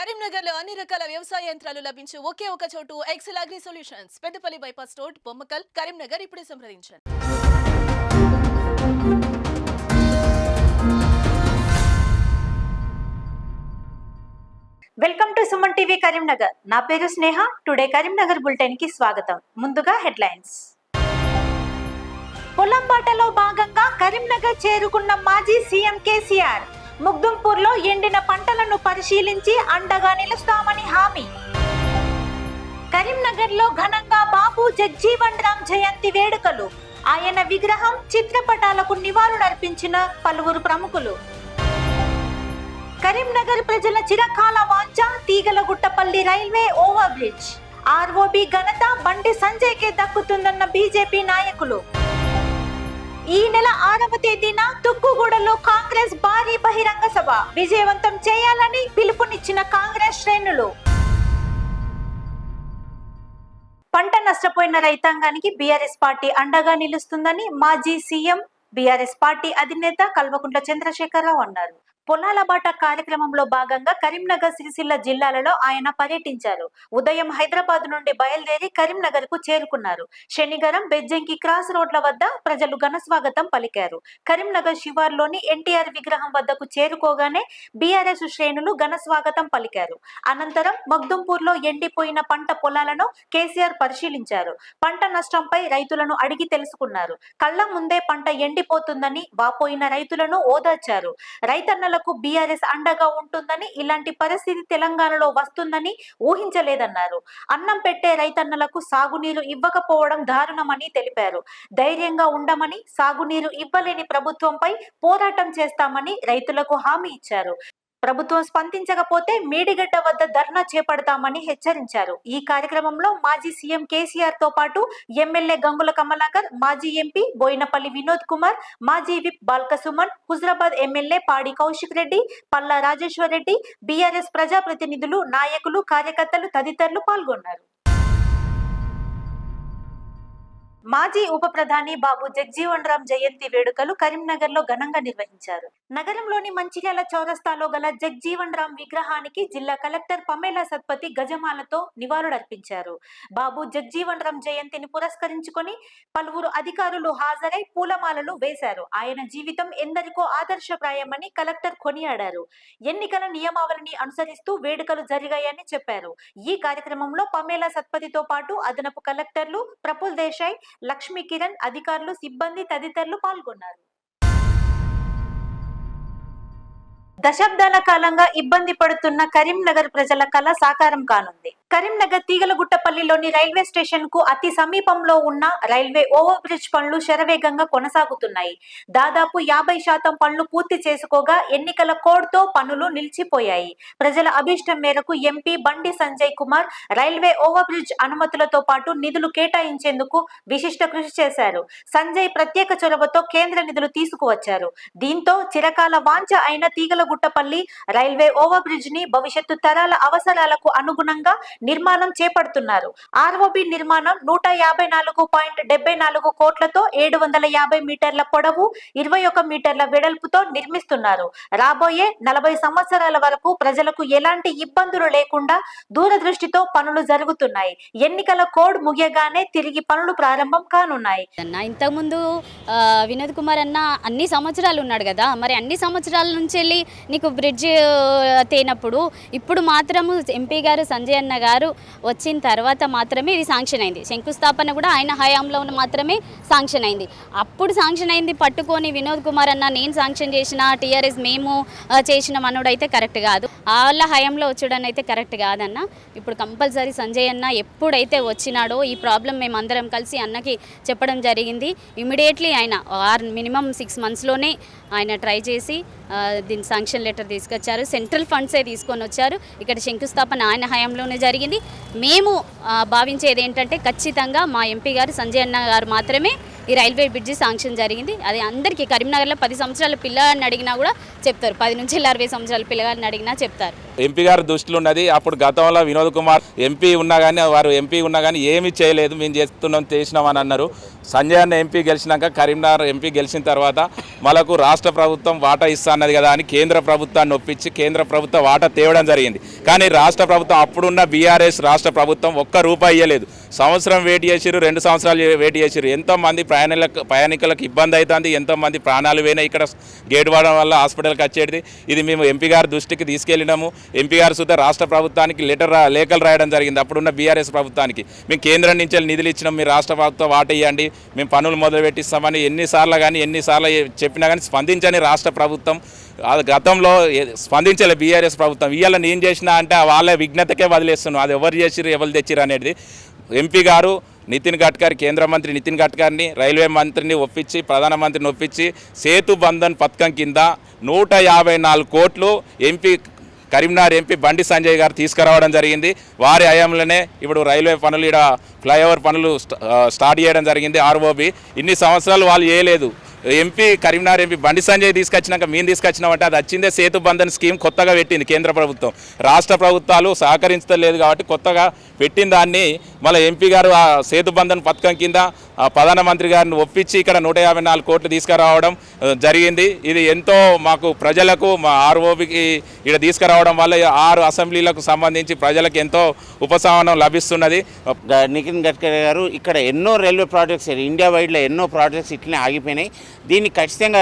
కరీంనగర్ లో అన్ని రకాల వ్యవసాయ యంత్రాలు లభించే ఒకే ఒక చోటు Excel Agri Solutions Peddapalli bypass road Bommakal Karimnagar ఇప్పుడే సంప్రదించండి. Welcome to Suman TV Karimnagar. నా పేరు స్నేహ. టుడే కరీంనగర్ బులెటిన్ కి స్వాగతం. ముందుగా హెడ్లైన్స్. పొలంబాటలో భాగంగా కరీంనగర్ చేరుకున్న మాజీ సీఎం కేసీఆర్ ముగ్దుంపూర్లో ఎండిన పంటలను పరిశీలించి అండగా నిలుస్తామని హామీ. కరీంనగర్ లో ఘనంగా బాబు జగ్జీవన్ రామ్ జయంతి వేడుకలు. ఆయన విగ్రహం చిత్రపటాలకు నివాళులర్పించిన పలువురు ప్రముఖులు. కరీంనగర్ ప్రజల చిరకాల వాంఛ Teegalaguttapalli railway over bridge. ROB ఘనత బండి సంజయ్ కే దక్కుతుందన్న బీజేపీ నాయకులు. ఈ నెల 6వ తేదీన తుక్కుగూడలో కాంగ్రెస్ భారీ బహిరంగ సభ విజయవంతం చేయాలని పిలుపునిచ్చిన కాంగ్రెస్ శ్రేణులు. పంట నష్టపోయిన రైతాంగానికి బీఆర్ఎస్ పార్టీ అండగా నిలుస్తుందని మాజీ సీఎం బీఆర్ఎస్ పార్టీ అధినేత కల్వకుంట్ల చంద్రశేఖరరావు అన్నారు. పొలాల బాట కార్యక్రమంలో భాగంగా కరీంనగర్, సిరిసిల్ల జిల్లాలలో ఆయన పర్యటించారు. ఉదయం హైదరాబాద్ నుండి బయలుదేరి కరీంనగర్ కు చేరుకున్నారు. శనివారం బెజ్జంకి క్రాస్ రోడ్ల వద్ద ప్రజలు ఘన స్వాగతం పలికారు. కరీంనగర్ శివార్లోని ఎన్టీఆర్ విగ్రహం వద్దకు చేరుకోగానే బీఆర్ఎస్ శ్రేణులు ఘన స్వాగతం పలికారు. అనంతరం మగ్దుంపూర్లో ఎండిపోయిన పంట పొలాలను కేసీఆర్ పరిశీలించారు. పంట నష్టంపై రైతులను అడిగి తెలుసుకున్నారు. కళ్ల ముందే పంట ఎండిపోతుందని వాపోయిన రైతులను ఓదార్చారు. రైతన్నలకు బీఆర్ఎస్ అండగా ఉంటుందని, ఇలాంటి పరిస్థితి తెలంగాణలో వస్తుందని ఊహించలేదన్నారు. అన్నం పెట్టే రైతన్నలకు సాగునీరు ఇవ్వకపోవడం దారుణమని తెలిపారు. ధైర్యంగా ఉండమని, సాగునీరు ఇవ్వలేని ప్రభుత్వంపై పోరాటం చేస్తామని రైతులకు హామీ ఇచ్చారు. ప్రభుత్వం స్పందించకపోతే మేడిగడ్డ వద్ద ధర్నా చేపడతామని హెచ్చరించారు. ఈ కార్యక్రమంలో మాజీ సీఎం కేసీఆర్ తో పాటు ఎమ్మెల్యే గంగుల కమలాకర్, మాజీ ఎంపీ బోయినపల్లి వినోద్ కుమార్, మాజీ విప్ బాల్కసుమన్, హుజరాబాద్ ఎమ్మెల్యే పాడి కౌశిక్ రెడ్డి, పల్లా రాజేశ్వర్ రెడ్డి, బీఆర్ఎస్ ప్రజాప్రతినిధులు, నాయకులు, కార్యకర్తలు తదితరులు పాల్గొన్నారు. మాజీ ఉప ప్రధాని బాబు జగ్జీవన్ రామ్ జయంతి వేడుకలు కరీంనగర్ లో ఘనంగా నిర్వహించారు. నగరంలోని మంచిర్యాల చౌరస్తాలో గల జగ్జీవన్ రామ్ విగ్రహానికి జిల్లా కలెక్టర్ పమేలా సత్పతి గజమాలతో నివాళులర్పించారు. బాబు జగ్జీవన్ రామ్ జయంతిని పురస్కరించుకొని పలువురు అధికారులు హాజరై పూలమాలలు వేశారు. ఆయన జీవితం ఎందరికో ఆదర్శప్రాయమని కలెక్టర్ కొనియాడారు. ఎన్నికల నియమావళిని అనుసరిస్తూ వేడుకలు జరిగాయని చెప్పారు. ఈ కార్యక్రమంలో పమేలా సత్పతితో పాటు అదనపు కలెక్టర్లు ప్రఫుల్ దేశాయ్, లక్ష్మీ కిరణ్, అధికారులు, సిబ్బంది తదితరులు పాల్గొన్నారు. దశాబ్దాల కాలంగా ఇబ్బంది పడుతున్న కరీంనగర్ ప్రజల కళ సాకారం కానుంది. కరీంనగర్ తీగలగుట్టపల్లిలోని రైల్వే స్టేషన్ కు అతి సమీపంలో ఉన్న రైల్వే ఓవర్ బ్రిడ్జ్ పనులు శరవేగంగా కొనసాగుతున్నాయి. దాదాపు 50% పనులు పూర్తి చేసుకోగా ఎన్నికల కోడ్ తో పనులు నిలిచిపోయాయి. ప్రజల అభిష్టం మేరకు MP Bandi Sanjay Kumar railway over bridge అనుమతులతో పాటు నిధులు కేటాయించేందుకు విశిష్ట కృషి చేశారు. సంజయ్ ప్రత్యేక చొరవతో కేంద్ర నిధులు తీసుకువచ్చారు. దీంతో చిరకాల వాంఛ అయిన తీగలగుట్టపల్లి రైల్వే ఓవర్ బ్రిడ్జ్ ని భవిష్యత్తు తరాల అవసరాలకు అనుగుణంగా నిర్మాణం చేపడుతున్నారు. ఆర్ఓబి నిర్మాణం 154.74 కోట్లతో 750 మీటర్ల పొడవు, 21 మీటర్ల వెడల్పుతో నిర్మిస్తున్నారు. రాబోయే 40 సంవత్సరాల వరకు ప్రజలకు ఎలాంటి ఇబ్బందులు లేకుండా దూరదృష్టితో పనులు జరుగుతున్నాయి. ఎన్నికల కోడ్ ముగియగానే తిరిగి పనులు ప్రారంభం కానున్నాయి. ఇంతకుముందు వినోద్ కుమార్ అన్న అన్ని సంవత్సరాలు ఉన్నాడు కదా, మరి అన్ని సంవత్సరాల నుంచి వెళ్ళి నీకు బ్రిడ్జ్ తేనప్పుడు ఇప్పుడు మాత్రము ఎంపీ గారు సంజయ్ అన్న గారు వచ్చిన తర్వాత మాత్రమే ఇది శాంక్షన్ అయింది. శంకుస్థాపన కూడా ఆయన హయాంలో మాత్రమే శాంక్షన్ అయింది. అప్పుడు శాంక్షన్ అయింది పట్టుకొని వినోద్ కుమార్ అన్న నేను శాంక్షన్ చేసిన, టీఆర్ఎస్ మేము చేసిన మనోడు అయితే కరెక్ట్ కాదు. వాళ్ళ హయాంలో వచ్చాడని అయితే కరెక్ట్ కాదన్న. ఇప్పుడు కంపల్సరీ సంజయ్ అన్న ఎప్పుడైతే వచ్చినాడో ఈ ప్రాబ్లం మేము అందరం కలిసి అన్నకి చెప్పడం జరిగింది. ఇమీడియట్లీ ఆయన మినిమం 6 monthsలోనే ఆయన ట్రై చేసి దీని శాంక్షన్ లెటర్ తీసుకొచ్చారు. సెంట్రల్ ఫండ్సే తీసుకొని వచ్చారు. ఇక్కడ శంకుస్థాపన ఆయన హయాంలోనే జరిగింది. మేము భావించేది ఏంటంటే ఖచ్చితంగా మా ఎంపీ గారు సంజయ్ అన్న గారు మాత్రమే ఈ రైల్వే బ్రిడ్జి శాంక్షన్ జరిగింది. అది అందరికీ కరీంనగర్లో 10 సంవత్సరాల పిల్లగాడిని అడిగినా కూడా చెప్తారు. 10 నుంచి 60 సంవత్సరాల పిల్లగాడిని అడిగినా చెప్తారు. ఎంపీ గారి దృష్టిలో ఉన్నది. అప్పుడు గతంలో వినోద్ కుమార్ ఎంపీ ఉన్నా కానీ ఏమీ చేయలేదు, మేము చేసినామని అన్నారు. సంజయ్ అన్న ఎంపీ గెలిచినాక కరీంనగర్ ఎంపీ గెలిచిన తర్వాత మనకు రాష్ట్ర ప్రభుత్వం వాటా ఇస్తా అన్నది కదా అని కేంద్ర ప్రభుత్వాన్ని ఒప్పించి కేంద్ర ప్రభుత్వ వాటా తేవడం జరిగింది. కానీ రాష్ట్ర ప్రభుత్వం అప్పుడున్న బీఆర్ఎస్ రాష్ట్ర ప్రభుత్వం ఒక్క రూపాయి ఇవ్వలేదు. సంవత్సరం వెయిట్ చేసిరు, 2 సంవత్సరాలు వెయిట్ చేసిరు. ఎంతోమంది ప్రయాణికులకు ఇబ్బంది అవుతుంది, ఎంతోమంది ప్రాణాలు పోయినాయి ఇక్కడ గేట్ వాడడం వల్ల హాస్పిటల్కి వచ్చేది. ఇది మేము ఎంపీ గారి దృష్టికి తీసుకెళ్ళినాము. ఎంపీ గారు సుధా రాష్ట్ర ప్రభుత్వానికి లేఖలు రాయడం జరిగింది. అప్పుడున్న బీఆర్ఎస్ ప్రభుత్వానికి మేము కేంద్రం నుంచి నిధులు ఇచ్చినాం, మీరు రాష్ట్ర ప్రభుత్వం వాటా ఇవ్వండి, మేము పనులు మొదలు పెట్టిస్తామని ఎన్నిసార్లు చెప్పినా కానీ స్పందించని రాష్ట్ర ప్రభుత్వం గతంలో స్పందించలే బీఆర్ఎస్ ప్రభుత్వం. ఇవాళ నేను చేసినా అంటే వాళ్ళ విఘ్నతకే వదిలేస్తున్నాం. అది ఎవరు చేసిరు ఎవరు తెచ్చిరు అనేది ఎంపీ గారు నితిన్ గడ్కరీ, కేంద్ర మంత్రి నితిన్ గడ్కరీని, రైల్వే మంత్రిని ఒప్పించి ప్రధానమంత్రిని ఒప్పించి సేతు బంధన్ పథకం కింద 154 కోట్లు కరీంనగర్ ఎంపీ బండి సంజయ్ గారు తీసుకురావడం జరిగింది. వారి హయాంలోనే ఇప్పుడు రైల్వే పనులు, ఇక్కడ ఫ్లైఓవర్ పనులు స్టార్ట్ చేయడం జరిగింది. ఆర్ఓబి ఇన్ని సంవత్సరాలు వాళ్ళు చేయలేదు. కరీంనగర్ ఎంపీ బండి సంజయ్ తీసుకొచ్చినాక మేము తీసుకొచ్చినామంటే అది వచ్చిందే సేతు బంధన్ స్కీమ్ కొత్తగా పెట్టింది కేంద్ర ప్రభుత్వం. రాష్ట్ర ప్రభుత్వాలు సహకరించలేదు కాబట్టి కొత్తగా పెట్టిన దాన్ని మళ్ళీ ఎంపీ గారు ఆ సేతు బంధన్ పథకం కింద ప్రధానమంత్రి గారిని ఒప్పించి ఇక్కడ 154 కోట్లు తీసుకురావడం జరిగింది. ఇది ఎంతో మాకు ప్రజలకు మా ఆర్ఓబికి ఇక్కడ తీసుకురావడం వల్ల 6 అసెంబ్లీలకు సంబంధించి ప్రజలకు ఎంతో ఉపశమనం లభిస్తున్నది. నితిన్ గడ్కరీ గారు ఇక్కడ ఎన్నో రైల్వే ప్రాజెక్ట్స్ ఇండియా వైడ్లో ఎన్నో ప్రాజెక్ట్స్ ఇట్లనే ఆగిపోయినాయి. దీన్ని ఖచ్చితంగా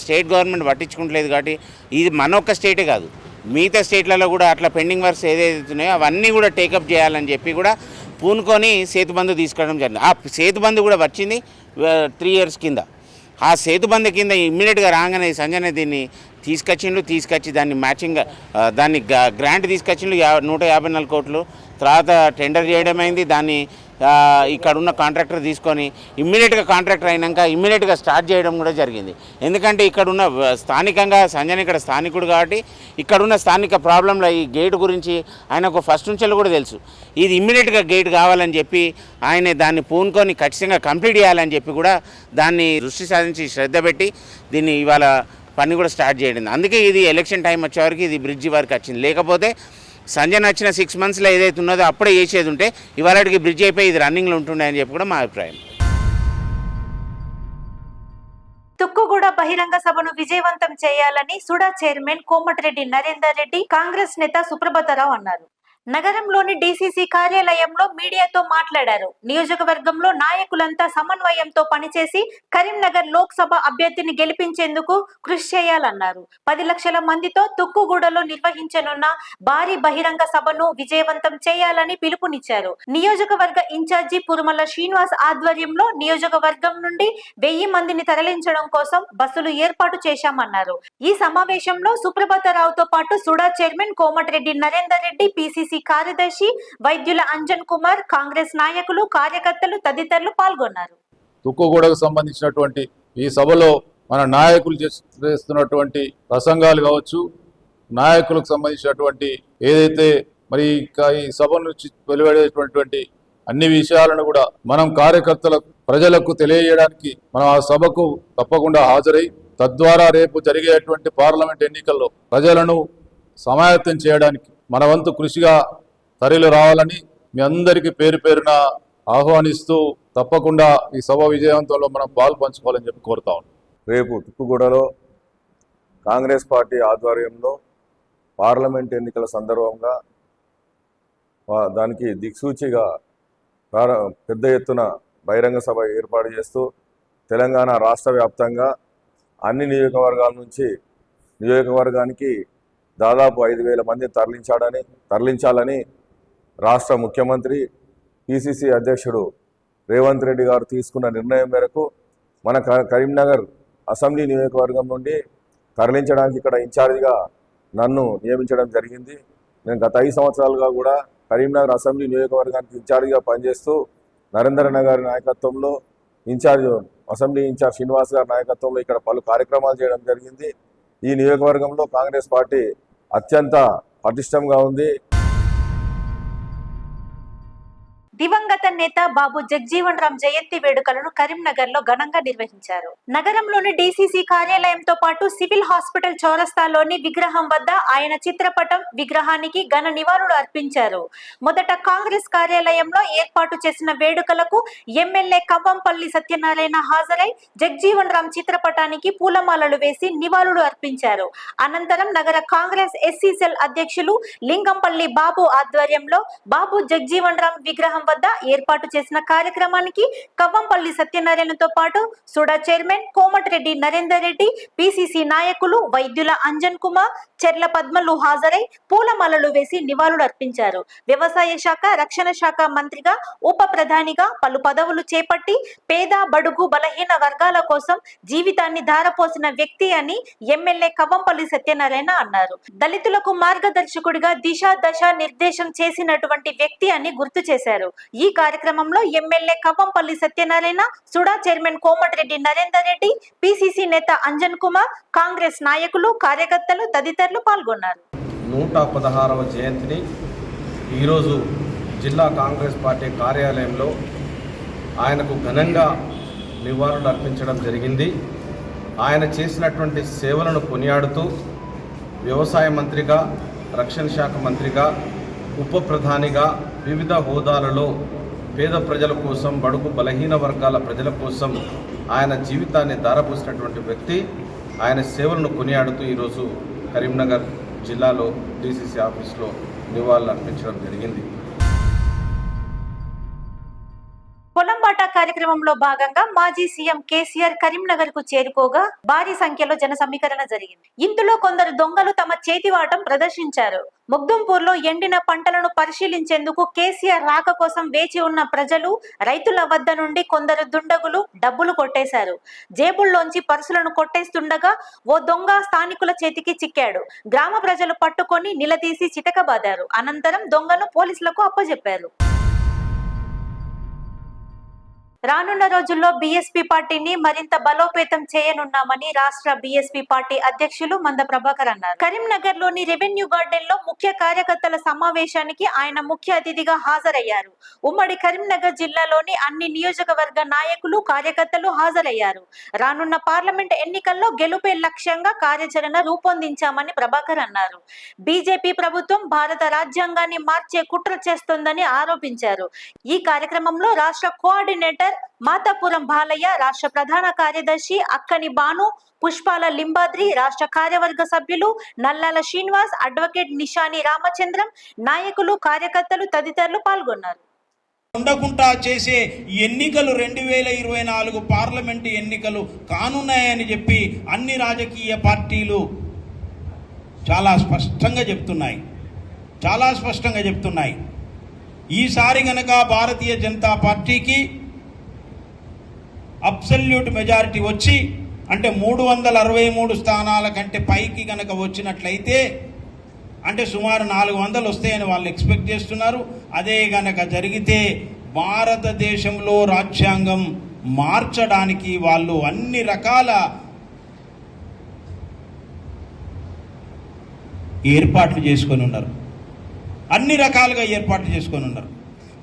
స్టేట్ గవర్నమెంట్ పట్టించుకుంటలేదు. కాబట్టి ఇది మన ఒక్క స్టేటే కాదు, మిగతా స్టేట్లలో కూడా అట్లా పెండింగ్ వర్క్స్ ఏదైతే ఉన్నాయో అవన్నీ కూడా టేకప్ చేయాలని చెప్పి కూడా పూనుకొని సేతుబంధు తీసుకోవడం జరిగింది. ఆ సేతుబంధు కూడా వచ్చింది 3 years కింద. ఆ సేతుబంధు కింద ఇమ్మీడియట్గా రాగానే సంజయ్ దీన్ని తీసుకొచ్చి దాన్ని మ్యాచింగ్ దాన్ని గ్రాంట్ తీసుకొచ్చిండు 154 కోట్లు. తర్వాత టెండర్ చేయడం అయింది. దాన్ని ఇక్కడ ఉన్న కాంట్రాక్టర్ తీసుకొని ఇమ్మీడియట్గా కాంట్రాక్టర్ అయినాక ఇమ్మీడియట్గా స్టార్ట్ చేయడం కూడా జరిగింది. ఎందుకంటే ఇక్కడ ఉన్న స్థానికంగా సంజయ్ ఇక్కడ స్థానికుడు కాబట్టి ఇక్కడున్న స్థానిక ప్రాబ్లంలో ఈ గేట్ గురించి ఆయనకు ఫస్ట్ నుంచి కూడా తెలుసు. ఇది ఇమ్మీడియట్గా గేట్ కావాలని చెప్పి ఆయన దాన్ని పూనుకొని ఖచ్చితంగా కంప్లీట్ చేయాలని చెప్పి కూడా దాన్ని దృష్టి సాధించి శ్రద్ధ పెట్టి దీన్ని ఇవాళ పని కూడా స్టార్ట్ చేయడం. అందుకే ఇది ఎలక్షన్ టైం వచ్చేవరకు ఇది బ్రిడ్జి వరకు వచ్చింది. లేకపోతే సంజయ్ వచ్చిన 6 monthsలో ఏదైతే ఉన్నదో అప్పుడే చేసేది ఉంటే ఇవాళకి బ్రిడ్జ్ అయిపోయి ఇది రన్నింగ్లో ఉంటుండే అని చెప్పి కూడా మా అభిప్రాయం. తుక్కుగూడ బహిరంగ సభను విజయవంతం చేయాలని సుడా చైర్మన్ కోమటిరెడ్డి నరేందర్ రెడ్డి, కాంగ్రెస్ నేత సుప్రభాతరావు అన్నారు. నగరంలోని డీసీసీ కార్యాలయంలో మీడియాతో మాట్లాడారు. నియోజకవర్గంలో నాయకులంతా సమన్వయంతో పనిచేసి కరీంనగర్ లోక్సభ అభ్యర్థిని గెలిపించేందుకు కృషి చేయాలన్నారు. 10 లక్షల మందితో తుక్కుగూడలో నిర్వహించనున్న భారీ బహిరంగ సభను విజయవంతం చేయాలని పిలుపునిచ్చారు. నియోజకవర్గ ఇన్ఛార్జి పురుమల శ్రీనివాస్ ఆధ్వర్యంలో నియోజకవర్గం నుండి 1000 మందిని తరలించడం కోసం బస్సులు ఏర్పాటు చేశామన్నారు. ఈ సమావేశంలో సుప్రభాతరావుతో పాటు సుడా చైర్మన్ కోమటిరెడ్డి నరేందర్ రెడ్డి, పిసిసి కార్యదర్శి వైద్యుల అంజన్ కుమార్, కాంగ్రెస్ నాయకులు, కార్యకర్తలు తదితరులు పాల్గొన్నారు. తుక్కుగూడకు సంబంధించినటువంటి ఈ సభలో మన నాయకులు చేస్తున్నటువంటి ప్రసంగాలు కావచ్చు, నాయకులకు సంబంధించినటువంటి ఏదైతే మరి ఈ సభ నుంచి వెలువడేటువంటి అన్ని విషయాలను కూడా మనం కార్యకర్తలకు, ప్రజలకు తెలియజేయడానికి మనం ఆ సభకు తప్పకుండా హాజరై తద్వారా రేపు జరిగేటువంటి పార్లమెంట్ ఎన్నికల్లో ప్రజలను సమాయత్తం చేయడానికి మన వంతు కృషిగా తరలి రావాలని మీ అందరికీ పేరు పేరున ఆహ్వానిస్తూ తప్పకుండా ఈ సభ విజయవంతంలో మనం పాలు పంచుకోవాలని చెప్పి కోరుతా ఉన్నాం. రేపు తుక్కుగూడలో కాంగ్రెస్ పార్టీ ఆధ్వర్యంలో పార్లమెంట్ ఎన్నికల సందర్భంగా దానికి దిక్సూచిగా పెద్ద ఎత్తున బహిరంగ సభ ఏర్పాటు చేస్తూ తెలంగాణ రాష్ట్ర వ్యాప్తంగా అన్ని నియోజకవర్గాల నుంచి నియోజకవర్గానికి దాదాపు 5,000 మందిని తరలించాలని రాష్ట్ర ముఖ్యమంత్రి పిసిసి అధ్యక్షుడు రేవంత్ రెడ్డి గారు తీసుకున్న నిర్ణయం మేరకు మన కరీంనగర్ అసెంబ్లీ నియోజకవర్గం నుండి తరలించడానికి ఇక్కడ ఇన్ఛార్జిగా నన్ను నియమించడం జరిగింది. నేను గత 5 సంవత్సరాలుగా కూడా కరీంనగర్ అసెంబ్లీ నియోజకవర్గానికి ఇన్ఛార్జిగా పనిచేస్తూ నరేందర్ గారి నాయకత్వంలో అసెంబ్లీ ఇన్ఛార్జ్ శ్రీనివాస్ గారి నాయకత్వంలో ఇక్కడ పలు కార్యక్రమాలు చేయడం జరిగింది. ఈ నియోజకవర్గంలో కాంగ్రెస్ పార్టీ అత్యంత పటిష్టంగా ఉంది. దివంగత దివంగత నేత బాబు జగ్జీవన్ రామ్ జయంతి వేడుకలను కరీంనగర్ లో ఘనంగా నిర్వహించారు. నగరంలోని డీసీసీ కార్యాలయంతో పాటు సివిల్ హాస్పిటల్ చౌరస్తాలోని విగ్రహం వద్ద ఆయన చిత్రపటం విగ్రహానికి ఘన నివాళులు అర్పించారు. మొదట కాంగ్రెస్ కార్యాలయంలో ఏర్పాటు చేసిన వేడుకలకు ఎమ్మెల్యే కవ్వంపల్లి సత్యనారాయణ హాజరై జగ్జీవన్ రామ్ చిత్రపటానికి పూలమాలలు వేసి నివాళులు అర్పించారు. అనంతరం నగర కాంగ్రెస్ ఎస్సీ సెల్ అధ్యక్షులు లింగంపల్లి బాబు ఆధ్వర్యంలో బాబు జగ్జీవన్ రామ్ విగ్రహం వద్ద ఏర్పాటు చేసిన కార్యక్రమానికి కవ్వంపల్లి సత్యనారాయణతో పాటు సుడా చైర్మన్ కోమటిరెడ్డి నరేందర్ రెడ్డి, పిసిసి నాయకులు వైద్యుల అంజన్ కుమార్, చెర్ల పద్మలు హాజరై పూలమాలలు వేసి నివాళులు అర్పించారు. వ్యవసాయ శాఖ, రక్షణ శాఖ మంత్రిగా, ఉప ప్రధానిగా పలు పదవులు చేపట్టి పేద బడుగు బలహీన వర్గాల కోసం జీవితాన్ని ధారపోసిన వ్యక్తి అని ఎమ్మెల్యే కవ్వంపల్లి సత్యనారాయణ అన్నారు. దళితులకు మార్గదర్శకుడిగా దిశ దశ నిర్దేశం చేసినటువంటి వ్యక్తి అని గుర్తు చేశారు. ఈ కార్యక్రమంలో MLA Kavvampalli Satyanarayana, SUDA chairman Komatireddy Narender Reddy, PCC నేత అంజన్ కుమార్, కాంగ్రెస్ నాయకులు, కార్యకర్తలు తదితరులు పాల్గొన్నారు. 116వ జయంతిని ఈరోజు జిల్లా కాంగ్రెస్ పార్టీ కార్యాలయంలో ఆయనకు ఘనంగా నివాళులు అర్పించడం జరిగింది. ఆయన చేసినటువంటి సేవలను కొనియాడుతూ వ్యవసాయ మంత్రిగా, రక్షణ శాఖ మంత్రిగా, ఉప ప్రధానిగా వివిధ హోదాలలో పేద ప్రజల కోసం, బడుగు బలహీన వర్గాల ప్రజల కోసం ఆయన జీవితాన్ని ధారపోసినటువంటి వ్యక్తి. ఆయన సేవలను కొనియాడుతూ ఈరోజు కరీంనగర్ జిల్లాలో డీసీసీ ఆఫీస్లో నివాళులు అర్పించడం జరిగింది. పొలంబాట కార్యక్రమంలో భాగంగా మాజీ సీఎం కేసీఆర్ కరీంనగర్ కు చేరుకోగా భారీ సంఖ్యలో జన సమీకరణ జరిగింది. ఇందులో కొందరు దొంగలు తమ చేతివాటం ప్రదర్శించారు. ముగ్దుంపూర్ లో ఎండిన పంటలను పరిశీలించేందుకు కేసీఆర్ రాక కోసం వేచి ఉన్న ప్రజలు, రైతుల వద్ద నుండి కొందరు దుండగులు డబ్బులు కొట్టేశారు. జేబుల్లోంచి పర్సులను కొట్టేస్తుండగా ఓ దొంగ స్థానికుల చేతికి చిక్కాడు. గ్రామ ప్రజలు పట్టుకొని నిలదీసి చితకబాదారు. అనంతరం దొంగను పోలీసులకు అప్పజెప్పారు. రానున్న రోజుల్లో బీఎస్పీ పార్టీని మరింత బలోపేతం చేయనున్నామని రాష్ట్ర బీఎస్పీ పార్టీ అధ్యక్షులు మంద ప్రభాకర్ అన్నారు. కరీంనగర్ లోని రెవెన్యూ గార్డెన్ లో ముఖ్య కార్యకర్తల సమావేశానికి ఆయన ముఖ్య అతిథిగా హాజరయ్యారు. ఉమ్మడి కరీంనగర్ జిల్లాలోని అన్ని నియోజకవర్గ నాయకులు, కార్యకర్తలు హాజరయ్యారు. రానున్న పార్లమెంట్ ఎన్నికల్లో గెలుపే లక్ష్యంగా కార్యాచరణ రూపొందించామని ప్రభాకర్ అన్నారు. బీజేపీ ప్రభుత్వం భారత రాజ్యాంగాన్ని మార్చే కుట్ర చేస్తోందని ఆరోపించారు. ఈ కార్యక్రమంలో రాష్ట్ర కోఆర్డినేటర్ మాతాపురం బాలయ్య, రాష్ట్ర ప్రధాన కార్యదర్శి అక్కని బాను, పుష్పాల లింబాద్రి, రాష్ట్ర కార్యవర్గ సభ్యులు నల్లాల శ్రీనివాస్, అడ్వకేట్ నిషాని రామచంద్రం, నాయకులు, కార్యకర్తలు తదితరులు పాల్గొన్నారు. ఉండకుండా చేసే ఎన్నికలు 2024 పార్లమెంటు ఎన్నికలు కానున్నాయని చెప్పి అన్ని రాజకీయ పార్టీలు చాలా స్పష్టంగా చెప్తున్నాయి. ఈసారి గనక భారతీయ జనతా పార్టీకి అబ్సల్యూట్ మెజారిటీ వచ్చి అంటే 363 స్థానాల కంటే పైకి గనక వచ్చినట్లయితే అంటే సుమారు 400 వస్తాయని వాళ్ళు ఎక్స్పెక్ట్ చేస్తున్నారు. అదే గనక జరిగితే భారతదేశంలో రాజ్యాంగం మార్చడానికి వాళ్ళు అన్ని రకాల ఏర్పాట్లు చేసుకొని ఉన్నారు.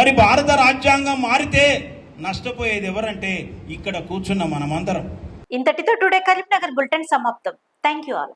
మరి భారత రాజ్యాంగం మారితే నష్టపోయేది ఎవరంటే ఇక్కడ కూర్చున్న మనమందరం. ఇంతటితో టుడే కరీంనగర్ బులెటిన్ సమాప్తం. Thank you all.